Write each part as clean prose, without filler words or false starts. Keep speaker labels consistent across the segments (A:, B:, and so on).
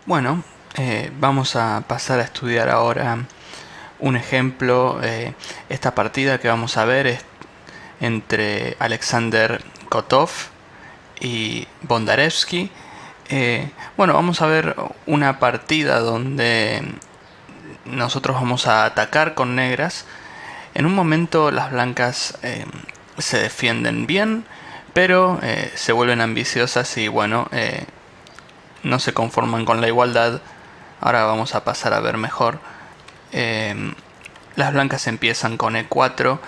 A: Bueno, vamos a pasar a estudiar ahora un ejemplo. Esta partida que vamos a ver es entre Alexander Kotov y Bondarevsky. Bueno, vamos a ver una partida donde nosotros vamos a atacar con negras. En un momento las blancas se defienden bien, pero se vuelven ambiciosas y bueno, no se conforman con la igualdad. Ahora vamos a pasar a ver mejor. Eh, las blancas empiezan con E4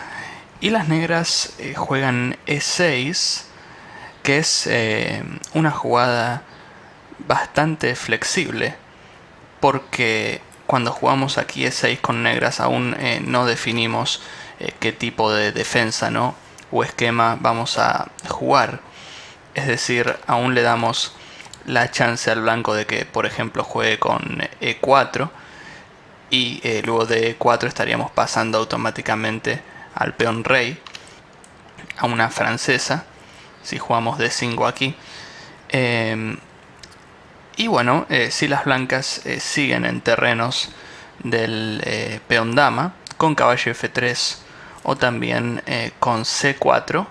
A: y las negras juegan E6, que es una jugada bastante flexible, porque cuando jugamos aquí E6 con negras aún no definimos qué tipo de defensa, ¿no?, o esquema vamos a jugar. Es decir, aún le damos la chance al blanco de que, por ejemplo, juegue con E4 y luego de E4 estaríamos pasando automáticamente al peón rey, a una francesa, si jugamos D5 aquí. Y bueno, si las blancas siguen en terrenos del peón dama, con caballo F3 o también con C4,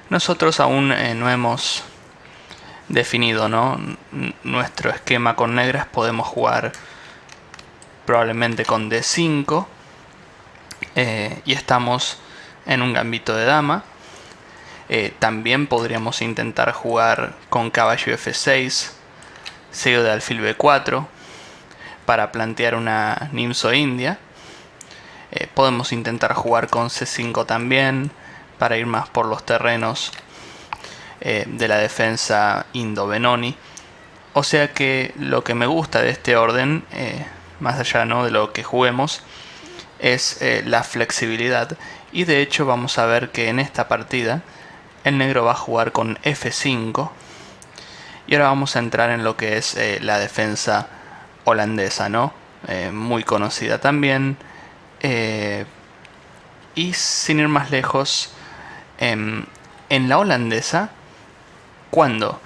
A: nosotros aún no hemos definido, ¿no?, nuestro esquema con negras. Podemos jugar probablemente con D5 y estamos en un gambito de dama. También podríamos intentar jugar con caballo F6, seguido de alfil B4 para plantear una Nimzo India. Podemos intentar jugar con C5 también para ir más por los terrenos de la defensa Indo-Benoni. O sea que lo que me gusta de este orden, más allá, ¿no?, de lo que juguemos, es la flexibilidad. Y de hecho vamos a ver que en esta partida el negro va a jugar con F5. Y ahora vamos a entrar en lo que es la defensa holandesa, ¿no? Muy conocida también. Y sin ir más lejos, en la holandesa, cuando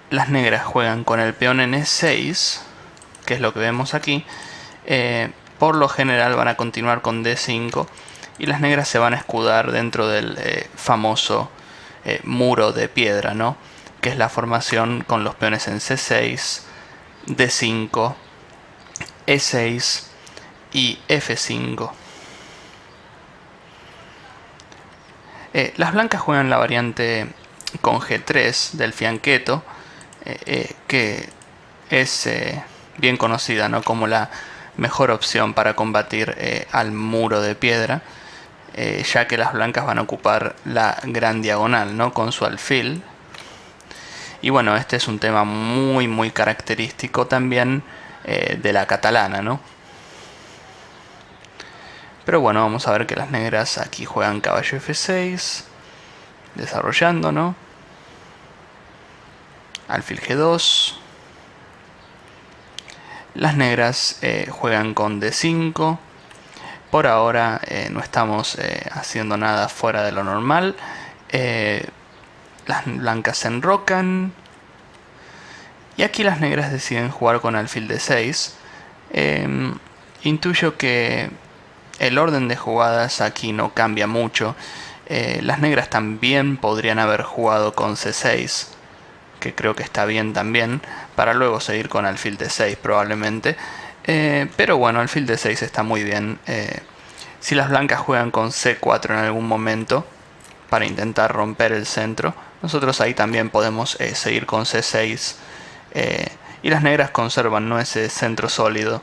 A: las negras juegan con el peón en E6, que es lo que vemos aquí, por lo general van a continuar con D5 y las negras se van a escudar dentro del famoso muro de piedra, ¿no?, que es la formación con los peones en C6, D5, E6 y F5. Las blancas juegan la variante con G3 del fianqueto, que es bien conocida, ¿no?, como la mejor opción para combatir al muro de piedra, ya que las blancas van a ocupar la gran diagonal, ¿no?, con su alfil. Y bueno, este es un tema muy característico también de la catalana, ¿no? Pero bueno, vamos a ver que las negras aquí juegan caballo F6, desarrollando, ¿no?, alfil G2. Las negras juegan con D5. Por ahora no estamos haciendo nada fuera de lo normal. Las blancas se enrocan. Y aquí las negras deciden jugar con alfil D6. Intuyo que el orden de jugadas aquí no cambia mucho. Las negras también podrían haber jugado con C6, que creo que está bien también, para luego seguir con alfil D6 probablemente. Pero bueno, alfil D6 está muy bien. Si las blancas juegan con C4 en algún momento para intentar romper el centro, nosotros ahí también podemos seguir con C6. Y las negras conservan, ¿no?, ese centro sólido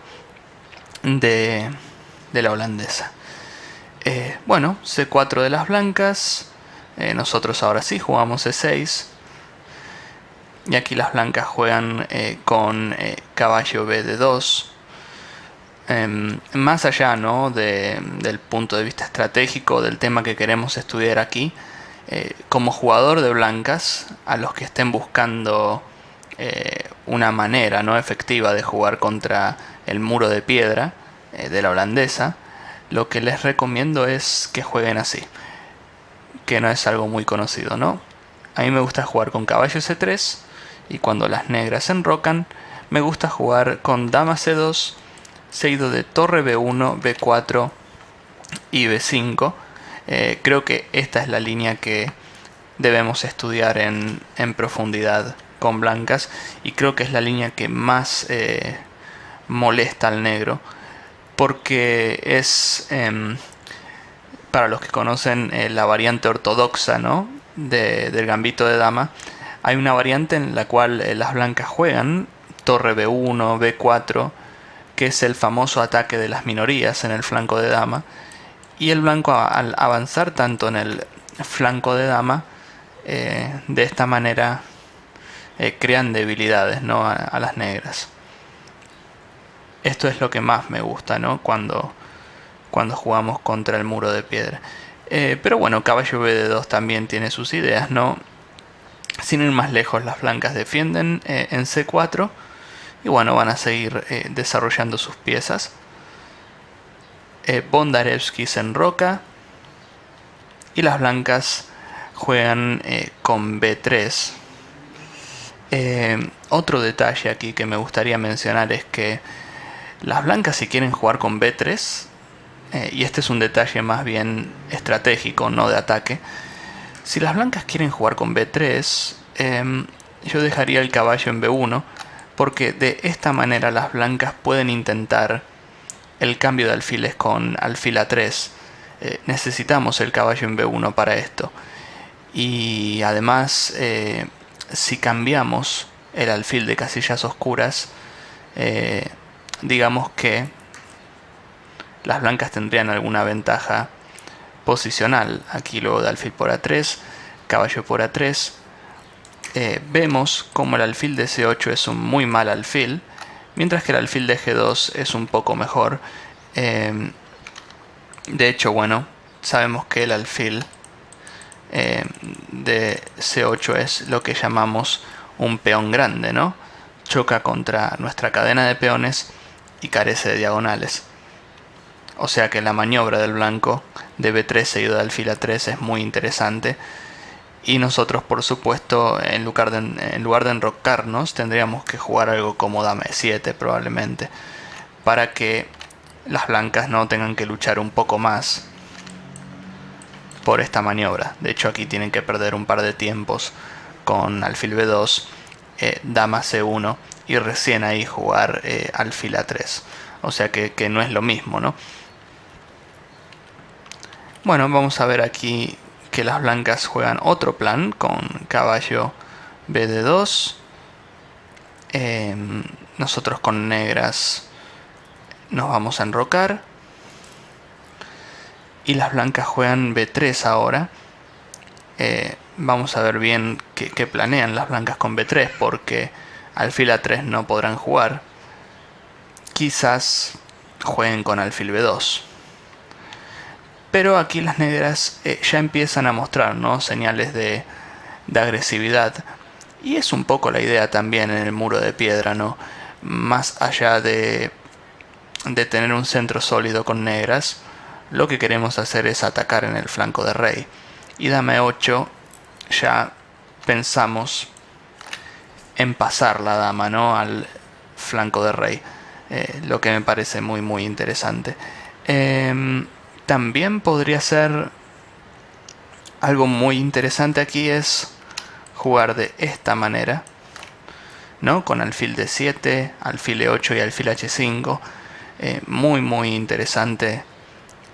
A: de la holandesa. Bueno, C4 de las blancas. Nosotros ahora sí jugamos C6. Y aquí las blancas juegan con caballo B2. Más allá, ¿no?, del punto de vista estratégico del tema que queremos estudiar aquí, como jugador de blancas, a los que estén buscando una manera, ¿no?, efectiva de jugar contra el muro de piedra de la holandesa, lo que les recomiendo es que jueguen así, que no es algo muy conocido, ¿no? A mí me gusta jugar con caballo C3 y cuando las negras se enrocan, me gusta jugar con dama c2, seguido de torre b1, b4 y b5. Creo que esta es la línea que debemos estudiar en profundidad con blancas, y creo que es la línea que más molesta al negro, porque es, para los que conocen la variante ortodoxa, ¿no?, del gambito de dama, hay una variante en la cual las blancas juegan torre b1, b4, que es el famoso ataque de las minorías en el flanco de dama, y el blanco, al avanzar tanto en el flanco de dama, de esta manera crean debilidades, ¿no?, a las negras. Esto es lo que más me gusta, ¿no?, cuando jugamos contra el muro de piedra. Pero bueno, caballo b2 también tiene sus ideas, ¿no? Sin ir más lejos, las blancas defienden en c4 y bueno, van a seguir desarrollando sus piezas. Bondarevsky se enroca y las blancas juegan con b3. Otro detalle aquí que me gustaría mencionar es que las blancas, si quieren jugar con b3, y este es un detalle más bien estratégico, no de ataque, si las blancas quieren jugar con b3, yo dejaría el caballo en b1, porque de esta manera las blancas pueden intentar el cambio de alfiles con alfil a3. Necesitamos el caballo en b1 para esto. Y además, si cambiamos el alfil de casillas oscuras, digamos que las blancas tendrían alguna ventaja posicional. Aquí luego de alfil por a3, caballo por a3. Vemos como el alfil de c8 es un muy mal alfil, mientras que el alfil de g2 es un poco mejor. De hecho, bueno, sabemos que el alfil de c8 es lo que llamamos un peón grande, ¿no? Choca contra nuestra cadena de peones y carece de diagonales. O sea que la maniobra del blanco de b3 seguido de alfil a3 es muy interesante. Y nosotros, por supuesto, en lugar de enrocarnos, tendríamos que jugar algo como dama e7 probablemente, para que las blancas no tengan que luchar un poco más por esta maniobra. De hecho, aquí tienen que perder un par de tiempos con alfil b2, dama c1 y recién ahí jugar alfil a3. O sea que no es lo mismo, ¿no? Bueno, vamos a ver aquí que las blancas juegan otro plan con caballo bd2. Nosotros con negras nos vamos a enrocar. Y las blancas juegan b3 ahora. Vamos a ver bien qué planean las blancas con b3, porque alfil a3 no podrán jugar. Quizás jueguen con alfil b2. Pero aquí las negras ya empiezan a mostrar, ¿no?, señales de agresividad. Y es un poco la idea también en el muro de piedra, ¿no? Más allá de tener un centro sólido con negras, lo que queremos hacer es atacar en el flanco de rey. Y dama e8 ya pensamos en pasar la dama, ¿no?, al flanco de rey. Lo que me parece muy muy interesante. También podría ser algo muy interesante aquí es jugar de esta manera, ¿no?, con alfil d7, alfil e8 y alfil h5. Muy muy interesante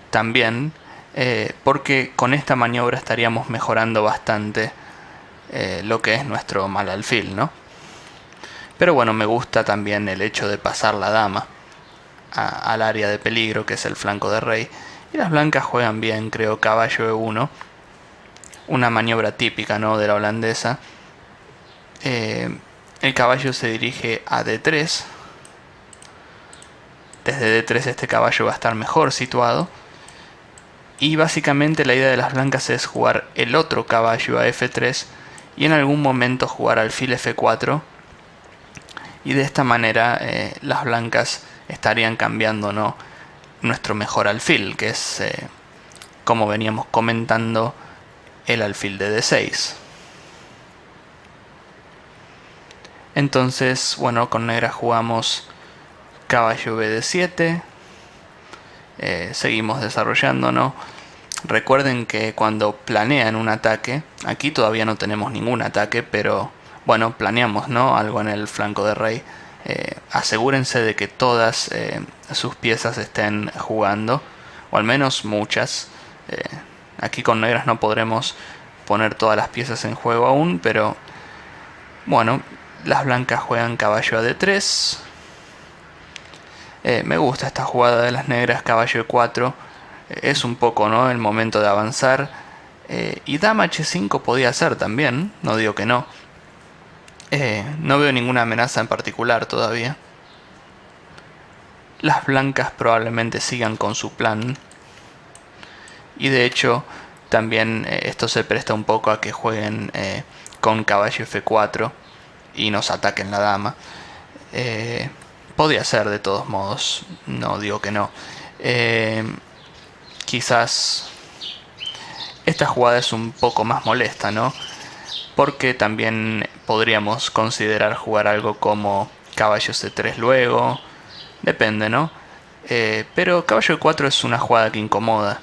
A: también, porque con esta maniobra estaríamos mejorando bastante lo que es nuestro mal alfil, ¿no? Pero bueno, me gusta también el hecho de pasar la dama al área de peligro, que es el flanco de rey. Y las blancas juegan bien, creo, caballo e1. Una maniobra típica, ¿no?, de la holandesa. El caballo se dirige a d3. Desde d3 este caballo va a estar mejor situado. Y básicamente la idea de las blancas es jugar el otro caballo a f3 y en algún momento jugar alfil f4. Y de esta manera las blancas estarían cambiando, ¿no?, nuestro mejor alfil, que es, como veníamos comentando, el alfil de d6. Entonces, bueno, con negras jugamos caballo bd7. Seguimos desarrollando, ¿no? Recuerden que cuando planean un ataque, aquí todavía no tenemos ningún ataque, pero bueno, planeamos, ¿no? Algo en el flanco de rey. Asegúrense de que todas sus piezas estén jugando, o al menos muchas. Aquí con negras no podremos poner todas las piezas en juego aún, pero bueno, las blancas juegan caballo a d3. Me gusta esta jugada de las negras, caballo e4. Es un poco, ¿no?, el momento de avanzar. Y dama h5 podía ser también, no digo que no. No veo ninguna amenaza en particular todavía. Las blancas probablemente sigan con su plan. Y de hecho, también esto se presta un poco a que jueguen con caballo f4 y nos ataquen la dama. Podría ser de todos modos, no digo que no. Quizás esta jugada es un poco más molesta, ¿no? Porque también podríamos considerar jugar algo como caballo c3 luego. Depende, ¿no? Pero caballo e4 es una jugada que incomoda.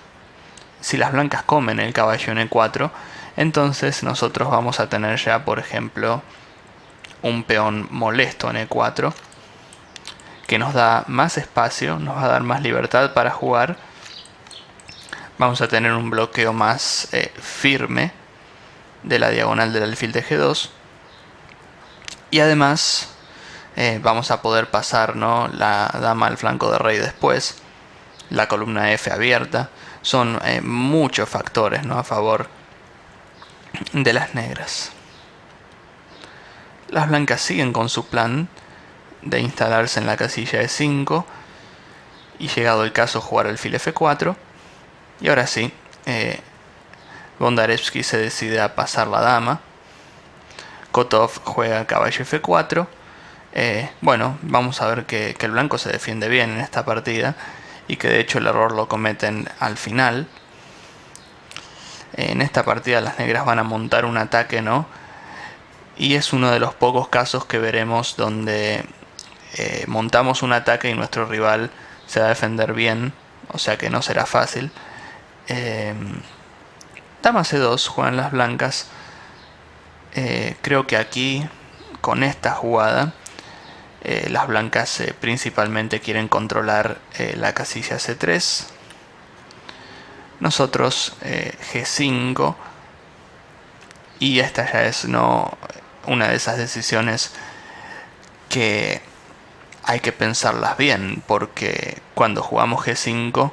A: Si las blancas comen el caballo en e4, entonces nosotros vamos a tener ya, por ejemplo, un peón molesto en e4, que nos da más espacio, nos va a dar más libertad para jugar. Vamos a tener un bloqueo más firme de la diagonal del alfil de g2. Y además vamos a poder pasar, ¿no?, la dama al flanco de rey después. La columna F abierta. Son muchos factores, ¿no?, a favor de las negras. Las blancas siguen con su plan de instalarse en la casilla E5 y, llegado el caso, jugar alfil F4. Y ahora sí, Bondarevsky se decide a pasar la dama. Kotov juega caballo F4. Bueno, vamos a ver que el blanco se defiende bien en esta partida y que de hecho el error lo cometen al final. En esta partida las negras van a montar un ataque, ¿no? Y es uno de los pocos casos que veremos donde montamos un ataque y nuestro rival se va a defender bien, o sea que no será fácil. Dama c2 juegan las blancas. Creo que aquí, con esta jugada, las blancas principalmente quieren controlar la casilla c3. Nosotros g5. Y esta ya es, ¿no?, una de esas decisiones que hay que pensarlas bien, porque cuando jugamos g5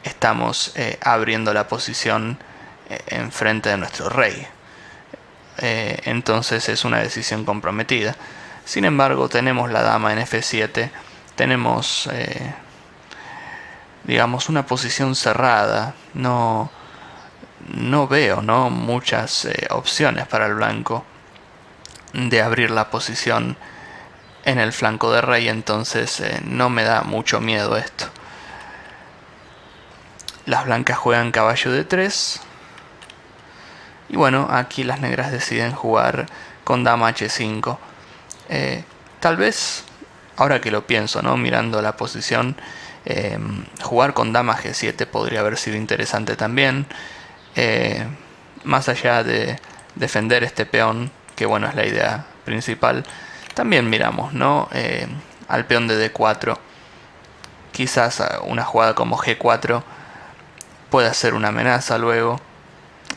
A: estamos abriendo la posición enfrente de nuestro rey. Entonces es una decisión comprometida. Sin embargo, tenemos la dama en f7, tenemos digamos una posición cerrada. No veo, ¿no?, muchas opciones para el blanco de abrir la posición en el flanco de rey, entonces no me da mucho miedo esto. Las blancas juegan caballo d3. Y bueno, aquí las negras deciden jugar con dama h5. Tal vez, ahora que lo pienso, ¿no?, mirando la posición, jugar con dama g7 podría haber sido interesante también. Más allá de defender este peón, que bueno, es la idea principal, también miramos, ¿no?, al peón de d4. Quizás una jugada como g4 pueda ser una amenaza luego.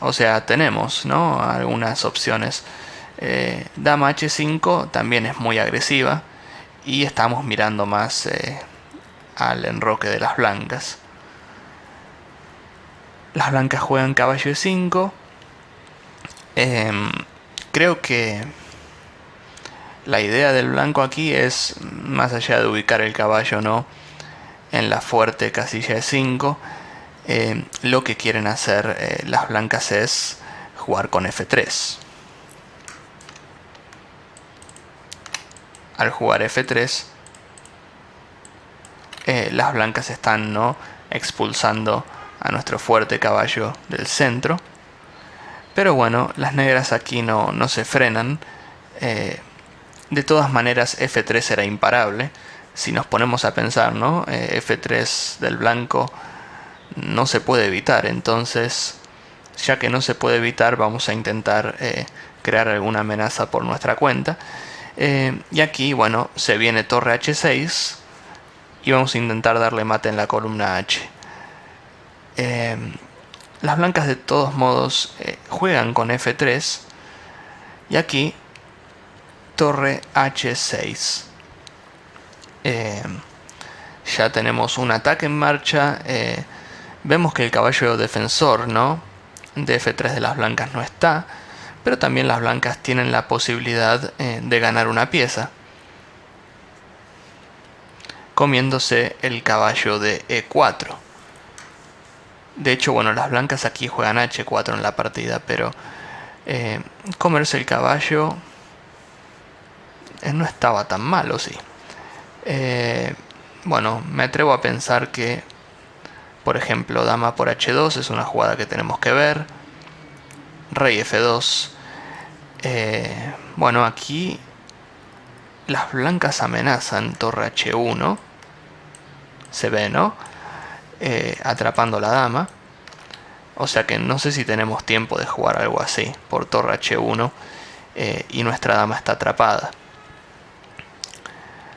A: O sea, tenemos, ¿no?, algunas opciones. Dama h5 también es muy agresiva y estamos mirando más al enroque de las blancas. Las blancas juegan caballo e5. Creo que la idea del blanco aquí es, más allá de ubicar el caballo, ¿no?, en la fuerte casilla e5, lo que quieren hacer las blancas es jugar con f3. Al jugar f3, las blancas están, ¿no?, expulsando a nuestro fuerte caballo del centro. Pero bueno, las negras aquí no se frenan. De todas maneras, F3 era imparable. Si nos ponemos a pensar, ¿no? F3 del blanco no se puede evitar, entonces, ya que no se puede evitar, vamos a intentar crear alguna amenaza por nuestra cuenta. Y aquí, bueno, se viene torre H6 y vamos a intentar darle mate en la columna H. Las blancas de todos modos juegan con F3 y aquí torre H6. Ya tenemos un ataque en marcha. Vemos que el caballo defensor, ¿no?, de F3 de las blancas no está, pero también las blancas tienen la posibilidad de ganar una pieza, comiéndose el caballo de E4. De hecho, bueno, las blancas aquí juegan H4 en la partida, pero comerse el caballo no estaba tan mal, ¿o sí? Bueno, me atrevo a pensar que, por ejemplo, dama por H2 es una jugada que tenemos que ver. Rey F2. Bueno, aquí las blancas amenazan torre H1. Se ve, ¿no? Atrapando la dama. O sea que no sé si tenemos tiempo de jugar algo así por torre H1 y nuestra dama está atrapada.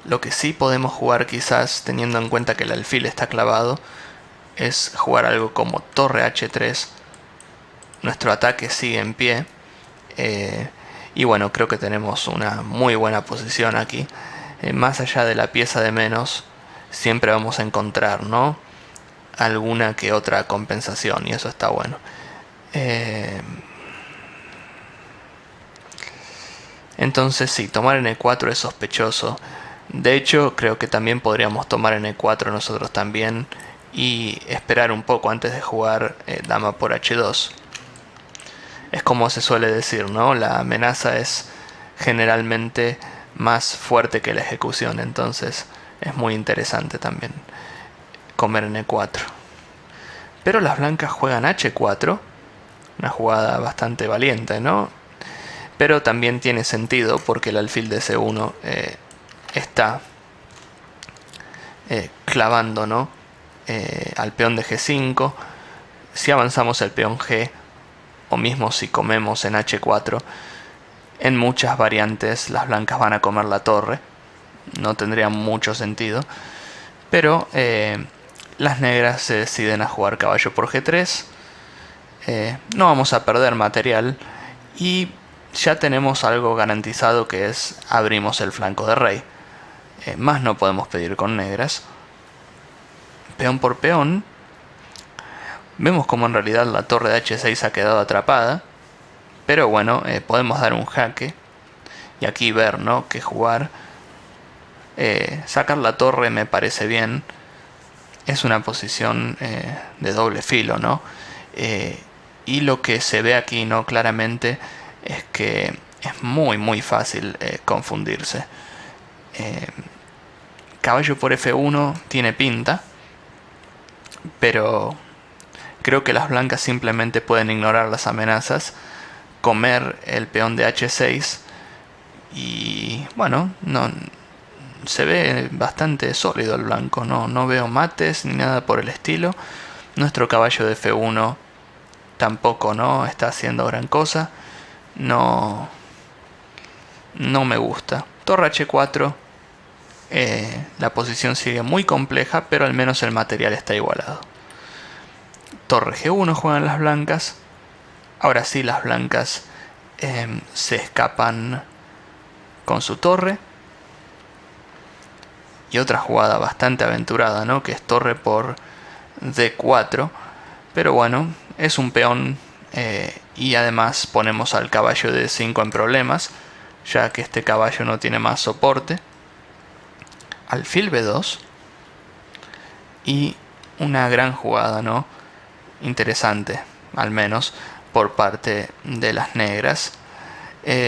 A: Lo que sí podemos jugar, quizás teniendo en cuenta que el alfil está clavado, es jugar algo como torre H3. Nuestro ataque sigue en pie. Y bueno, creo que tenemos una muy buena posición aquí. Más allá de la pieza de menos, siempre vamos a encontrar, ¿no?, alguna que otra compensación, y eso está bueno. Entonces sí, tomar en E4 es sospechoso. De hecho, creo que también podríamos tomar en E4 nosotros también y esperar un poco antes de jugar dama por H2. Es como se suele decir, ¿no? La amenaza es generalmente más fuerte que la ejecución, entonces es muy interesante también comer en E4. Pero las blancas juegan H4, una jugada bastante valiente, ¿no? Pero también tiene sentido porque el alfil de C1 está clavando, ¿no?, al peón de G5. Si avanzamos el peón G, o mismo si comemos en H4, en muchas variantes las blancas van a comer la torre. No tendría mucho sentido. Pero las negras se deciden a jugar caballo por G3. No vamos a perder material y ya tenemos algo garantizado, que es abrimos el flanco de rey. Más no podemos pedir con negras. Peón por peón. Vemos como en realidad la torre de H6 ha quedado atrapada. Pero bueno, podemos dar un jaque. Y aquí ver, ¿no?, qué jugar. Sacar la torre me parece bien. Es una posición de doble filo, ¿no? Y lo que se ve aquí, ¿no?, claramente es que es muy fácil confundirse. Caballo por F1 tiene pinta, pero creo que las blancas simplemente pueden ignorar las amenazas, comer el peón de H6 y bueno, no se ve bastante sólido el blanco, no veo mates ni nada por el estilo. Nuestro caballo de F1 tampoco, ¿no?, está haciendo gran cosa. No me gusta. Torre H4. La posición sigue muy compleja, pero al menos el material está igualado. Torre G1 juegan las blancas. Ahora sí, las blancas se escapan con su torre. Y otra jugada bastante aventurada, ¿no?, que es torre por D4. Pero bueno, es un peón y además ponemos al caballo de D5 en problemas, ya que este caballo no tiene más soporte. Alfil B2 y una gran jugada, ¿no?, interesante, al menos por parte de las negras.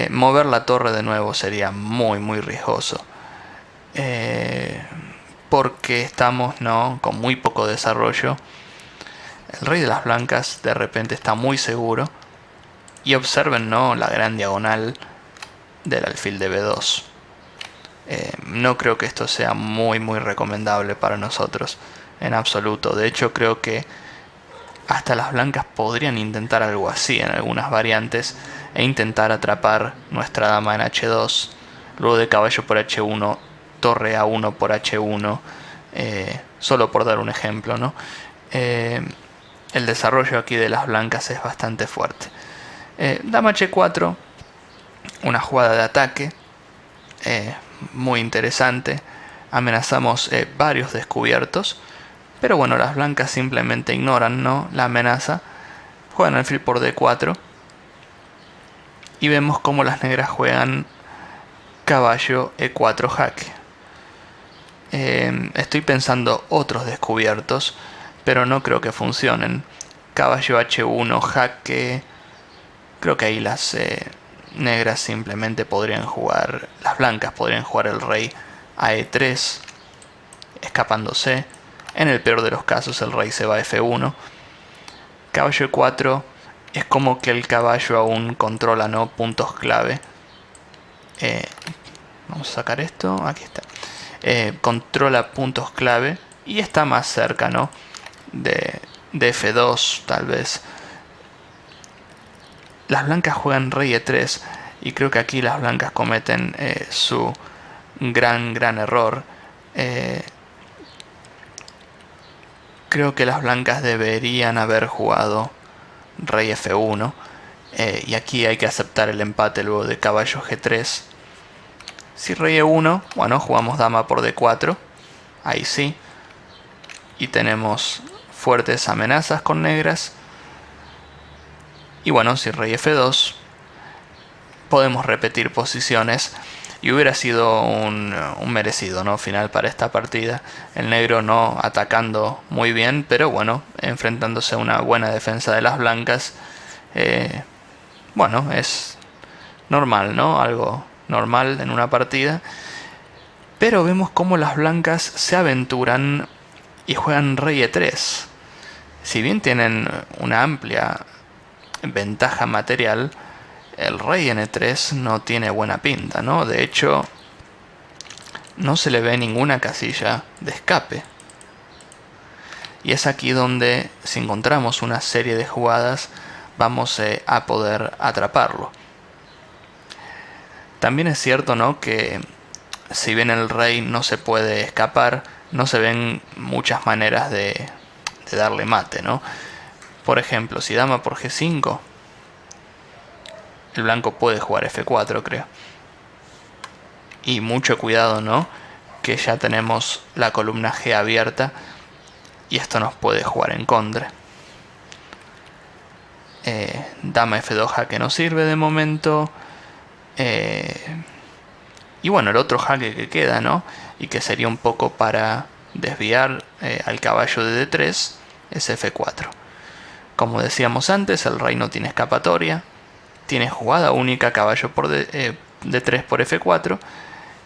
A: Mover la torre de nuevo sería muy riesgoso, porque estamos, ¿no?, con muy poco desarrollo. El rey de las blancas de repente está muy seguro. Y observen, ¿no?, la gran diagonal del alfil de B2. No creo que esto sea muy recomendable para nosotros, en absoluto. De hecho, creo que hasta las blancas podrían intentar algo así en algunas variantes e intentar atrapar nuestra dama en H2, luego de caballo por H1, torre A1 por H1, solo por dar un ejemplo, ¿no? El desarrollo aquí de las blancas es bastante fuerte. Dama H4, una jugada de ataque muy interesante. Amenazamos varios descubiertos, pero bueno, las blancas simplemente ignoran, ¿no?, la amenaza. Juegan alfil por D4 y vemos cómo las negras juegan caballo E4 jaque. Estoy pensando otros descubiertos, pero no creo que funcionen. Caballo H1 jaque. Creo que ahí las negras simplemente podrían jugar, las blancas podrían jugar el rey a E3, escapándose. En el peor de los casos el rey se va a F1. Caballo E4 es como que el caballo aún controla, ¿no?, puntos clave. Vamos a sacar esto, aquí está. Controla puntos clave y está más cerca, ¿no?, de F2 tal vez. Las blancas juegan rey E3 y creo que aquí las blancas cometen su gran error. Creo que las blancas deberían haber jugado rey F1 y aquí hay que aceptar el empate luego de caballo G3. Si rey E1, bueno, jugamos dama por D4, ahí sí, y tenemos fuertes amenazas con negras. Y bueno, si rey F2, podemos repetir posiciones y hubiera sido un merecido, ¿no?, final para esta partida. El negro no atacando muy bien, pero bueno, enfrentándose a una buena defensa de las blancas. Bueno, es normal, ¿no?, algo normal en una partida. Pero vemos cómo las blancas se aventuran y juegan rey E3. Si bien tienen una amplia ventaja material, el rey en E3 no tiene buena pinta, ¿no? De hecho, no se le ve ninguna casilla de escape. Y es aquí donde, si encontramos una serie de jugadas, vamos a poder atraparlo. También es cierto, ¿no?, que si bien el rey no se puede escapar, no se ven muchas maneras de darle mate, ¿no? Por ejemplo, si dama por G5, el blanco puede jugar F4, creo. Y mucho cuidado, ¿no?, que ya tenemos la columna G abierta y esto nos puede jugar en contra. Dama F2 jaque no sirve de momento. Y bueno, el otro jaque que queda, ¿no?, y que sería un poco para desviar al caballo de D3, es F4. Como decíamos antes, el rey no tiene escapatoria, tiene jugada única caballo por D3 por F4,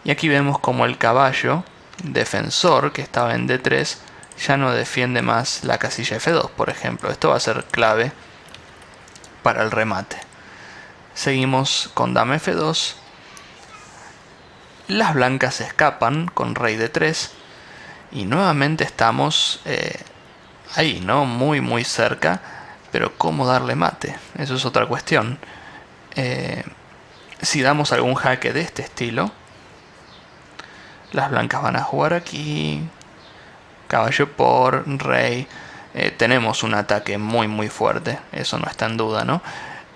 A: y aquí vemos como el caballo defensor que estaba en D3 ya no defiende más la casilla F2, por ejemplo. Esto va a ser clave para el remate. Seguimos con dama F2. Las blancas escapan con rey D3 y nuevamente estamos ahí, ¿no?, muy cerca, pero ¿cómo darle mate? Eso es otra cuestión. Si damos algún jaque de este estilo, las blancas van a jugar aquí, caballo por rey. Tenemos un ataque muy fuerte, eso no está en duda, ¿no?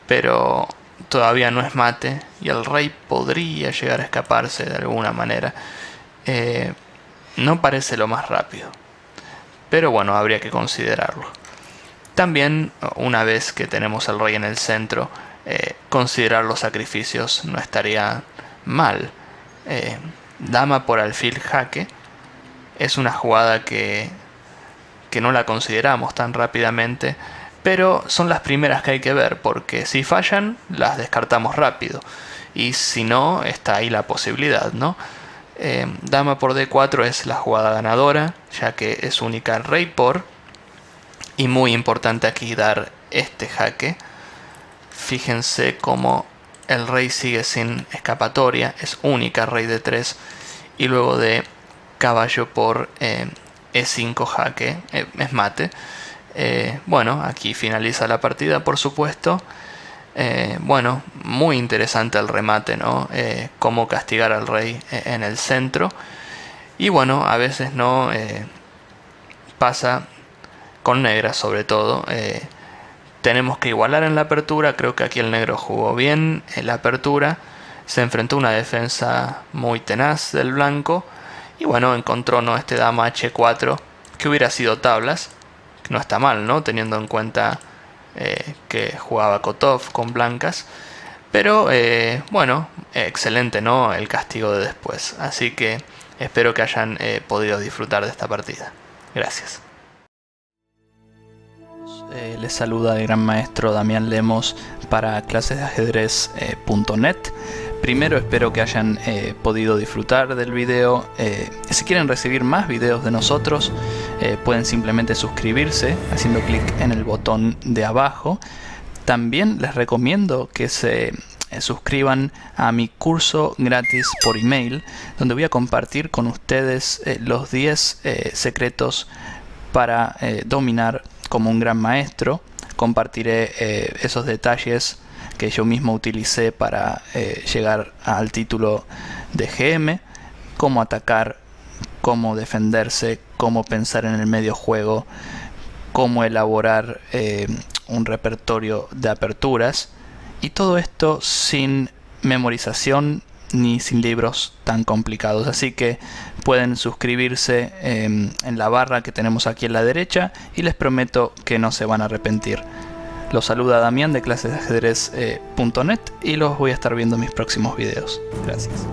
A: Pero todavía no es mate y el rey podría llegar a escaparse de alguna manera. No parece lo más rápido, pero bueno, habría que considerarlo. También, una vez que tenemos al rey en el centro, considerar los sacrificios no estaría mal. Dama por alfil jaque es una jugada que no la consideramos tan rápidamente, pero son las primeras que hay que ver, porque si fallan, las descartamos rápido. Y si no, está ahí la posibilidad, ¿no? Dama por D4 es la jugada ganadora, ya que es única rey por. Y muy importante aquí dar este jaque. Fíjense cómo el rey sigue sin escapatoria, es única rey D3. y luego de caballo por E5 jaque, es mate. Bueno, aquí finaliza la partida, por supuesto. Bueno, muy interesante el remate, ¿no? Cómo castigar al rey en el centro. Y bueno, a veces no pasa con negra, sobre todo. Tenemos que igualar en la apertura. Creo que aquí el negro jugó bien en la apertura. Se enfrentó a una defensa muy tenaz del blanco. Y bueno, encontró, ¿no?, este dama H4, que hubiera sido tablas. Que no está mal, ¿no?, teniendo en cuenta que jugaba Kotov con blancas. Pero bueno, excelente, ¿no?, el castigo de después. Así que espero que hayan podido disfrutar de esta partida. Gracias.
B: Les saluda el gran maestro Damián Lemos para clasesdeajedrez.net. Primero espero que hayan podido disfrutar del video. Si quieren recibir más videos de nosotros, pueden simplemente suscribirse haciendo clic en el botón de abajo. También les recomiendo que se suscriban a mi curso gratis por email, donde voy a compartir con ustedes los 10 secretos para dominar como un gran maestro. Compartiré esos detalles que yo mismo utilicé para llegar al título de GM, cómo atacar, cómo defenderse, cómo pensar en el medio juego, cómo elaborar un repertorio de aperturas, y todo esto sin memorización ni sin libros tan complicados. Así que pueden suscribirse en la barra que tenemos aquí a la derecha y les prometo que no se van a arrepentir. Los saluda Damián de clasesdeajedrez.net y los voy a estar viendo en mis próximos videos. Gracias.